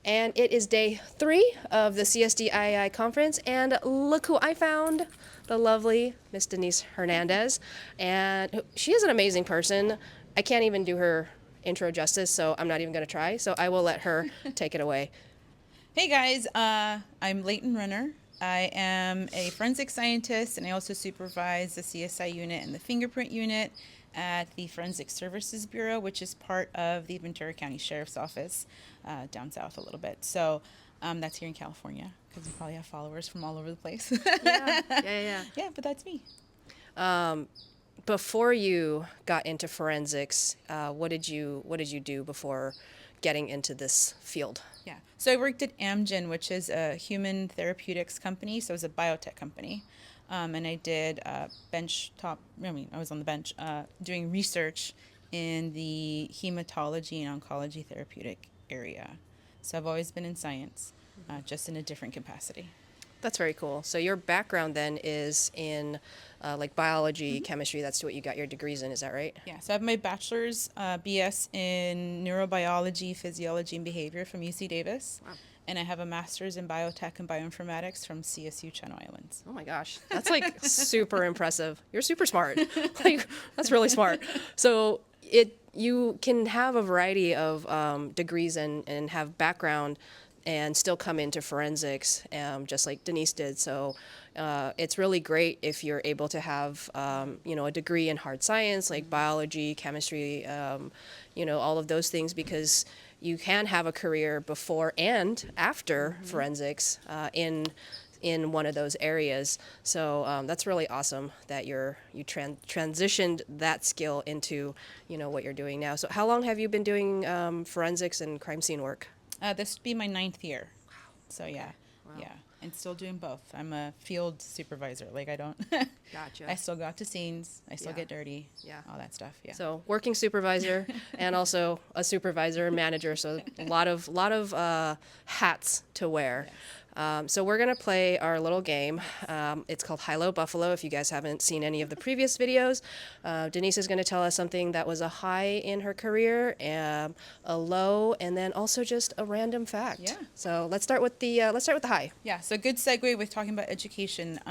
And it is day 3 of the CSDII conference, and look who I found, the lovely Miss Dennise Hernandez. And she is an amazing person. I can't even do her intro justice, so I'm not even going to try. So I will let her take it away. Hey guys, I'm Leighton Renner. I am a forensic scientist and I also supervise the CSI unit and the fingerprint unit at the Forensic Services Bureau, which is part of the Ventura County Sheriff's Office down south a little bit. So that's here in California because we probably have followers from all over the place. Yeah. Yeah, but that's me. Before you got into forensics, what did you do before getting into this field? Yeah. So I worked at Amgen, which is a human therapeutics company. So it was a biotech company. And I did I was on the bench doing research in the hematology and oncology therapeutic area. So I've always been in science, just in a different capacity. That's very cool. So your background then is in like biology, chemistry. That's what you got your degrees in. Is that right? Yeah, so I have my bachelor's BS in neurobiology, physiology, and behavior from UC Davis. Wow. And I have a master's in biotech and bioinformatics from CSU Channel Islands. Oh my gosh, that's like super impressive. You're super smart. Like that's really smart. So you can have a variety of degrees and have background and still come into forensics, just like Dennise did. So it's really great if you're able to have, a degree in hard science, like biology, chemistry, all of those things, because you can have a career before and after forensics in one of those areas. So that's really awesome that you transitioned that skill into what you're doing now. So how long have you been doing forensics and crime scene work? This would be my 9th year. So yeah, Wow. yeah, and still doing both. I'm a field supervisor. Like I don't. Gotcha. I still go out to scenes. I still Yeah. get dirty. Yeah. All that stuff. Yeah. So working supervisor and also a supervisor and manager. So a lot of hats to wear. Yes. So we're gonna play our little game. It's called High Low Buffalo. If you guys haven't seen any of the previous videos, Dennise is gonna tell us something that was a high in her career, a low, and then also just a random fact. Yeah. So let's start with the high. Yeah, so good segue with talking about education.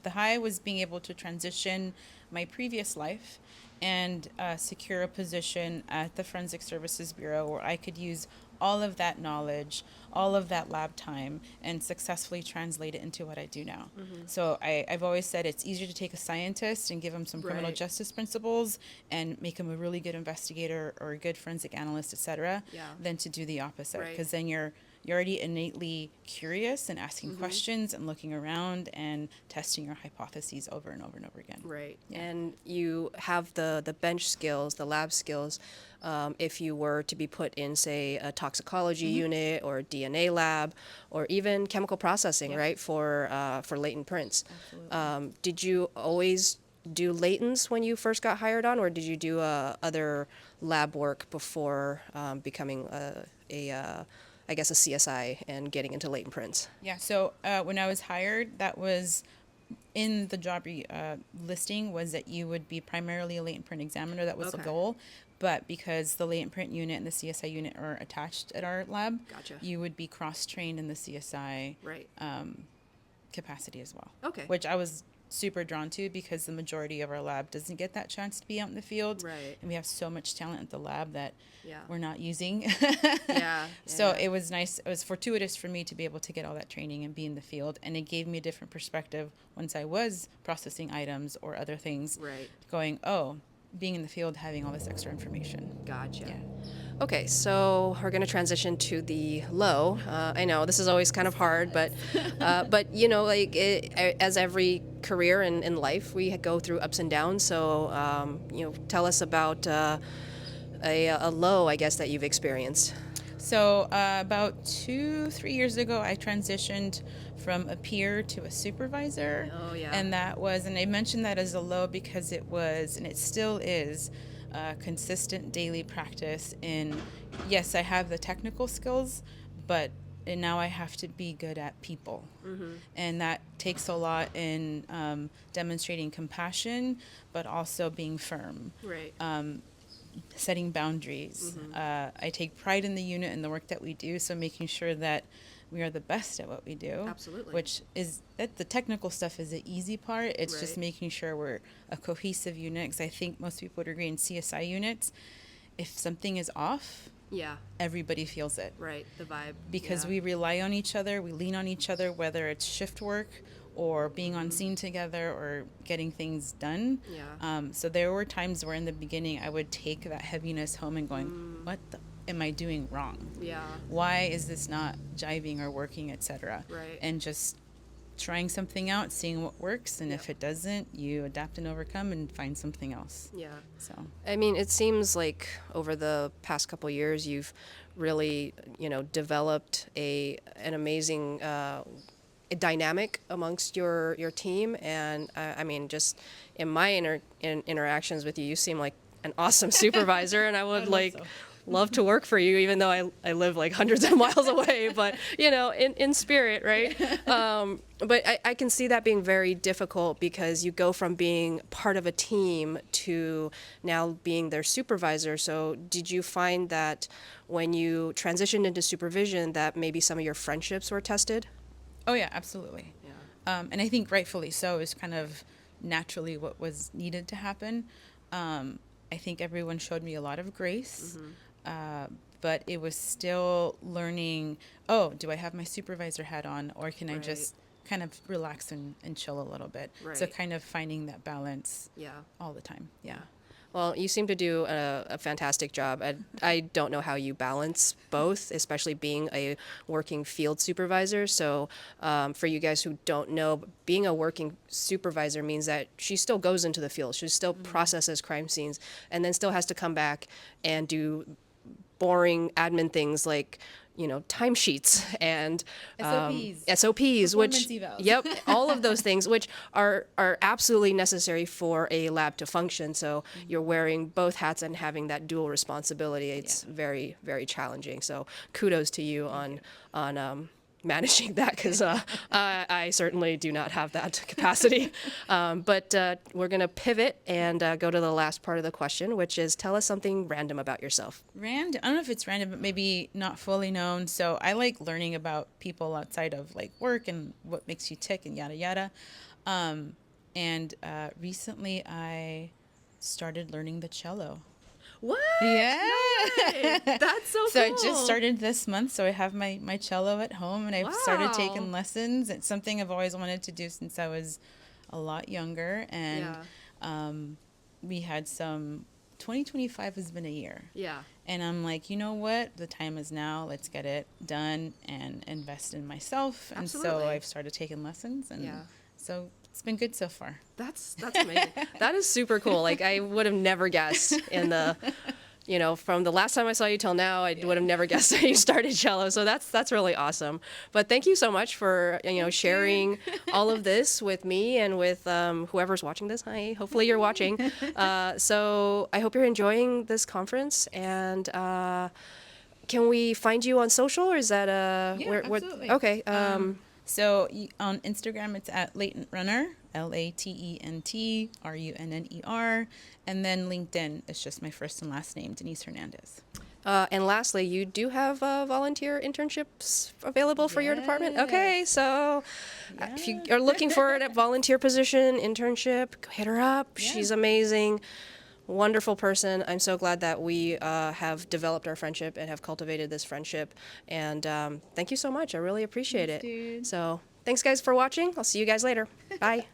The high was being able to transition my previous life and secure a position at the Forensic Services Bureau where I could use all of that knowledge, all of that lab time, and successfully translate it into what I do now. So I've always said it's easier to take a scientist and give him some criminal Right. justice principles and make him a really good investigator or a good forensic analyst, etc., Yeah. than to do the opposite. Right. Because then you're already innately curious and asking questions and looking around and testing your hypotheses over and over and over again. Right. Yeah. And you have the bench skills, the lab skills, if you were to be put in, say, a toxicology unit or a DNA lab or even chemical processing, Yeah. right, for latent prints. Absolutely. Did you always do latents when you first got hired on, or did you do other lab work before becoming I guess, a CSI and getting into latent prints? Yeah, so when I was hired, that was in the job listing was that you would be primarily a latent print examiner. That was the Okay. goal. But because the latent print unit and the CSI unit are attached at our lab, Gotcha. you would be cross-trained in the CSI Right. capacity as well. Okay. Which I was super drawn to because the majority of our lab doesn't get that chance to be out in the field. Right. And we have so much talent at the lab that Yeah. we're not using. Yeah. So yeah. it was nice. It was fortuitous for me to be able to get all that training and be in the field. And it gave me a different perspective once I was processing items or other things. Right. Going, oh, being in the field, having all this extra information. Gotcha. Yeah. Okay, so we're going to transition to the low. I know this is always kind of hard, but like as every career in life, we go through ups and downs. So tell us about a low, I guess, that you've experienced. So about 2-3 years ago, I transitioned from a peer to a supervisor. Oh, yeah. And that was, and I mentioned that as a low because it was, and it still is, consistent daily practice in, yes, I have the technical skills, but and now I have to be good at people. And that takes a lot in demonstrating compassion, but also being firm. Right. setting boundaries. I take pride in the unit and the work that we do, so making sure that we are the best at what we do. Absolutely. Which is that the technical stuff is the easy part. It's just Right. making sure we're a cohesive unit. Because I think most people would agree in CSI units, if something is off, Yeah. everybody feels it. Right. The vibe. Because Yeah. we rely on each other, we lean on each other, whether it's shift work or being on scene together or getting things done. Yeah. So there were times where in the beginning I would take that heaviness home and going, what the am I doing wrong? Yeah. Why is this not jiving or working, etc.? Right. And just trying something out, seeing what works, and if it doesn't, you adapt and overcome and find something else. Yeah. So I mean, it seems like over the past couple years, you've really, developed an amazing dynamic amongst your team, and I mean, just in my interactions with you, you seem like an awesome supervisor, and I would love to work for you, even though I live like hundreds of miles away, but in spirit, right? But I can see that being very difficult because you go from being part of a team to now being their supervisor. So did you find that when you transitioned into supervision that maybe some of your friendships were tested? Oh yeah, absolutely. Yeah. And I think rightfully so is kind of naturally what was needed to happen. I think everyone showed me a lot of grace, but it was still learning, do I have my supervisor hat on, or can I just kind of relax and chill a little bit? So Right. kind of finding that balance Yeah. all the time. Yeah. Well, you seem to do a fantastic job. I don't know how you balance both, especially being a working field supervisor. So for you guys who don't know, being a working supervisor means that she still goes into the field. She still processes crime scenes and then still has to come back and do boring admin things like timesheets and SOPs, which Performance evals. yep, all of those things, which are absolutely necessary for a lab to function. So you're wearing both hats and having that dual responsibility. It's very, very challenging. So kudos to you on managing that, because I certainly do not have that capacity. But we're going to pivot and go to the last part of the question, which is tell us something random about yourself. I don't know if it's random, but maybe not fully known. So I like learning about people outside of like work and what makes you tick and yada yada. And recently I started learning the cello. What? Yeah. That's so So cool. I just started this month, so I have my cello at home, and I've started Wow. taking lessons. It's something I've always wanted to do since I was a lot younger, and we had 2025 has been a year. Yeah. And I'm like, you know what? The time is now. Let's get it done and invest in myself. And Absolutely. so I've started taking lessons, and so it's been good so far. That's amazing. That is super cool. Like I would have never guessed from the last time I saw you till now, I would have never guessed that you started cello. So that's really awesome. But thank you so much for sharing all of this with me and with whoever's watching this. Hi, hopefully you're watching. So I hope you're enjoying this conference. And can we find you on social, or is that absolutely. Okay. So on Instagram, it's at Latent Runner, LATENTRUNNER. And then LinkedIn, it's just my first and last name, Dennise Hernandez. And lastly, you do have volunteer internships available for your department? Okay, so if you are looking for a volunteer position, internship, hit her up. Yeah. She's amazing. Wonderful person. I'm so glad that we have developed our friendship and have cultivated this friendship. And thank you so much. I really appreciate it. Dude. So thanks, guys, for watching. I'll see you guys later. Bye.